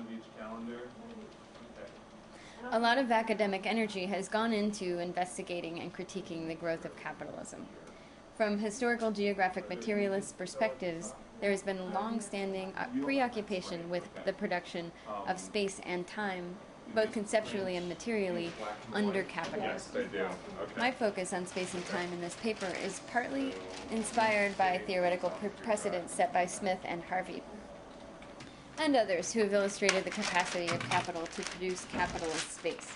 of each calendar? Okay. A lot of academic energy has gone into investigating and critiquing the growth of capitalism. From historical geographic materialist perspectives, there has been a long-standing preoccupation with the production of space and time, both conceptually and materially, under capitalism. Yes, I do. Okay. My focus on space and time in this paper is partly inspired by theoretical precedents set by Smith and Harvey, and others who have illustrated the capacity of capital to produce capitalist space.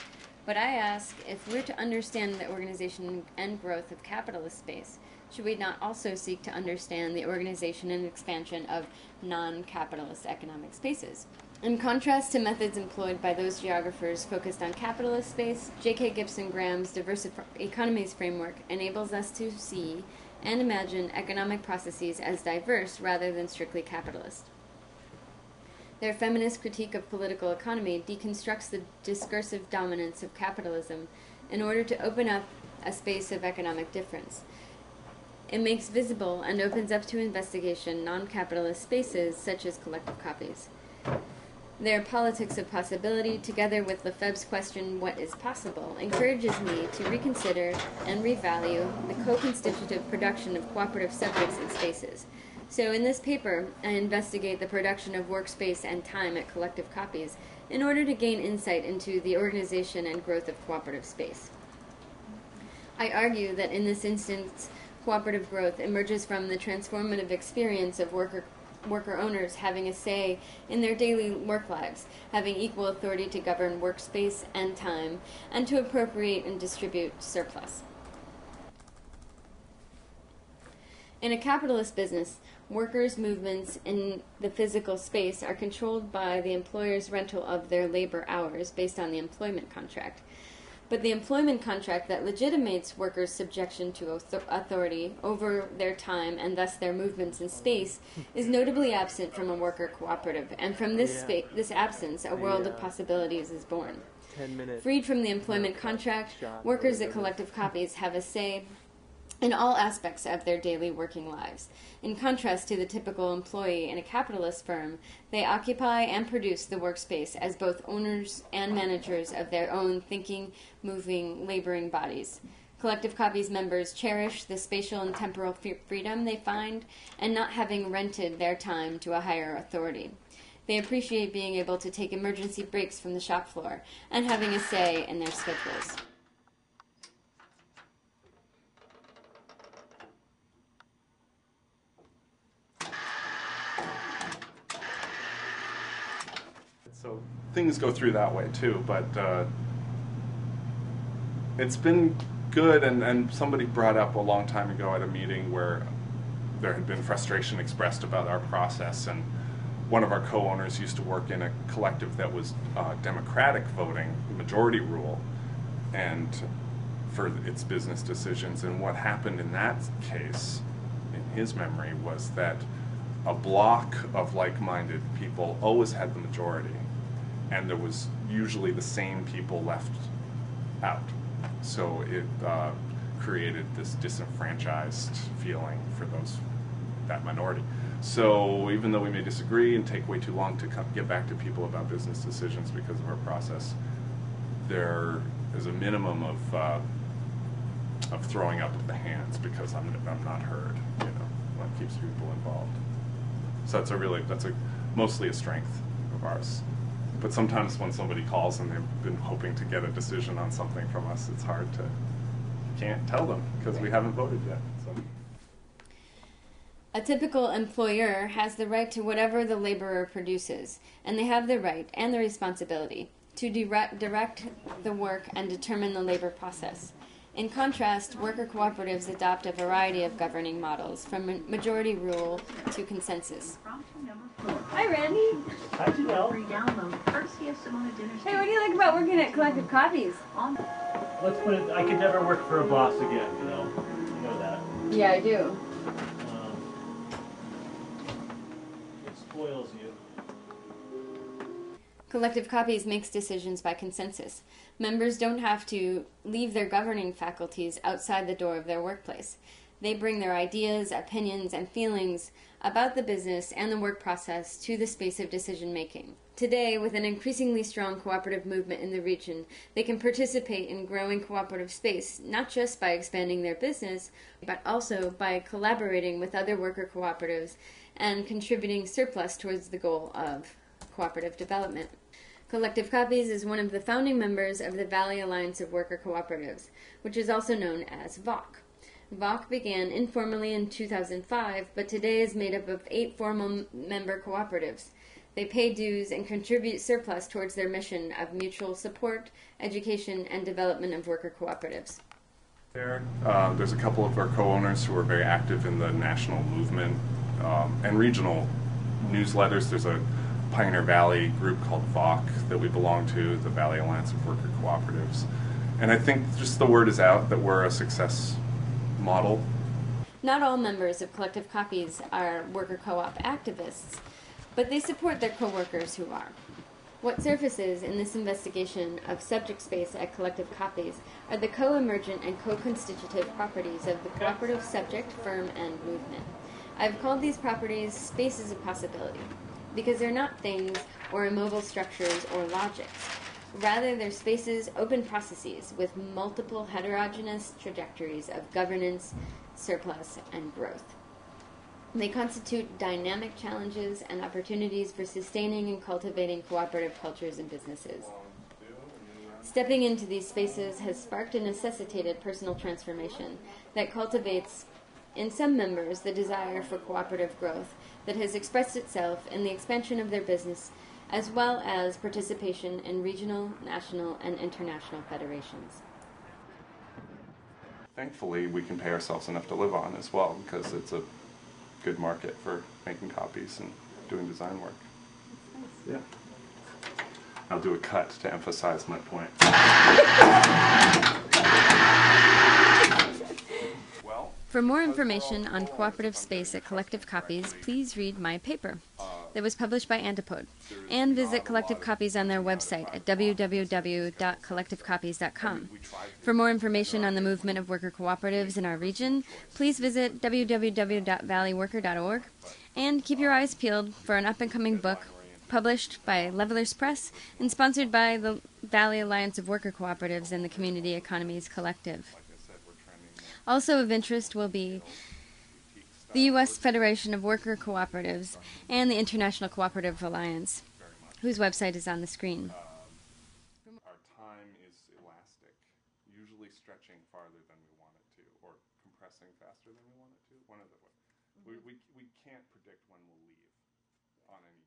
But I ask, if we're to understand the organization and growth of capitalist space, should we not also seek to understand the organization and expansion of non-capitalist economic spaces? In contrast to methods employed by those geographers focused on capitalist space, J.K. Gibson Graham's diverse economies framework enables us to see and imagine economic processes as diverse rather than strictly capitalist. Their feminist critique of political economy deconstructs the discursive dominance of capitalism in order to open up a space of economic difference. It makes visible and opens up to investigation non-capitalist spaces such as collective copies. Their politics of possibility, together with Lefebvre's question, what is possible, encourages me to reconsider and revalue the co-constitutive production of cooperative subjects and spaces. So in this paper, I investigate the production of workspace and time at collective copies in order to gain insight into the organization and growth of cooperative space. I argue that in this instance, cooperative growth emerges from the transformative experience of worker owners having a say in their daily work lives, having equal authority to govern workspace and time, and to appropriate and distribute surplus. In a capitalist business, workers' movements in the physical space are controlled by the employer's rental of their labor hours based on the employment contract. But the employment contract that legitimates workers' subjection to authority over their time and thus their movements in space is notably absent from a worker cooperative, and from this absence, a world of possibilities is born. Freed from the employment contract, workers at collective copies have a say in all aspects of their daily working lives. In contrast to the typical employee in a capitalist firm, they occupy and produce the workspace as both owners and managers of their own thinking, moving, laboring bodies. Collective copies members cherish the spatial and temporal freedom they find and not having rented their time to a higher authority. They appreciate being able to take emergency breaks from the shop floor and having a say in their schedules. So things go through that way too, but it's been good, and somebody brought up a long time ago at a meeting where there had been frustration expressed about our process, and one of our co-owners used to work in a collective that was democratic voting, majority rule, and for its business decisions. And what happened in that case, in his memory, was that a block of like-minded people always had the majority, and there was usually the same people left out. So it created this disenfranchised feeling for that minority. So even though we may disagree and take way too long to get back to people about business decisions because of our process, there is a minimum of throwing up the hands because I'm not heard. You know, that keeps people involved. So that's mostly a strength of ours. But sometimes when somebody calls and they've been hoping to get a decision on something from us, it's hard to, can't tell them because we haven't voted yet. So. A typical employer has the right to whatever the laborer produces, and they have the right and the responsibility to direct the work and determine the labor process. In contrast, worker cooperatives adopt a variety of governing models, from majority rule to consensus. Hi, Randy. Hi, Janelle. Hey, what do you like about working at collective copies? Let's put it, I could never work for a boss again, you know? You know that. Yeah, I do. It spoils you. Collective copies makes decisions by consensus. Members don't have to leave their governing faculties outside the door of their workplace. They bring their ideas, opinions, and feelings about the business and the work process to the space of decision making. Today, with an increasingly strong cooperative movement in the region, they can participate in growing cooperative space, not just by expanding their business, but also by collaborating with other worker cooperatives and contributing surplus towards the goal of cooperative development. Collective Copies is one of the founding members of the Valley Alliance of Worker Cooperatives, which is also known as VOC. VOC began informally in 2005, but today is made up of 8 formal member cooperatives. They pay dues and contribute surplus towards their mission of mutual support, education, and development of worker cooperatives. There's a couple of our co-owners who are very active in the national movement and regional newsletters. There's a Pioneer Valley group called VOC that we belong to, the Valley Alliance of Worker Cooperatives. And I think just the word is out that we're a success model. Not all members of Collective Copies are worker co-op activists, but they support their co-workers who are. What surfaces in this investigation of subject space at Collective Copies are the co-emergent and co-constitutive properties of the cooperative subject, firm, and movement. I've called these properties spaces of possibility, because they're not things or immobile structures or logics. Rather, they're spaces, open processes with multiple heterogeneous trajectories of governance, surplus, and growth. They constitute dynamic challenges and opportunities for sustaining and cultivating cooperative cultures and businesses. Stepping into these spaces has sparked and necessitated personal transformation that cultivates in some members the desire for cooperative growth that has expressed itself in the expansion of their business as well as participation in regional, national, and international federations. Thankfully, we can pay ourselves enough to live on as well, because it's a good market for making copies and doing design work. Yeah. I'll do a cut to emphasize my point. For more information on cooperative space at Collective Copies, please read my paper that was published by Antipode, and visit Collective Copies on their website at www.collectivecopies.com. For more information on the movement of worker cooperatives in our region, please visit www.valleyworker.org, and keep your eyes peeled for an up-and-coming book published by Levelers Press and sponsored by the Valley Alliance of Worker Cooperatives and the Community Economies Collective. Also of interest will be the U.S. Federation of Worker Cooperatives and the International Cooperative Alliance, whose website is on the screen. Our time is elastic, usually stretching farther than we want it to, or compressing faster than we want it to. One of the we can't predict when we'll leave on any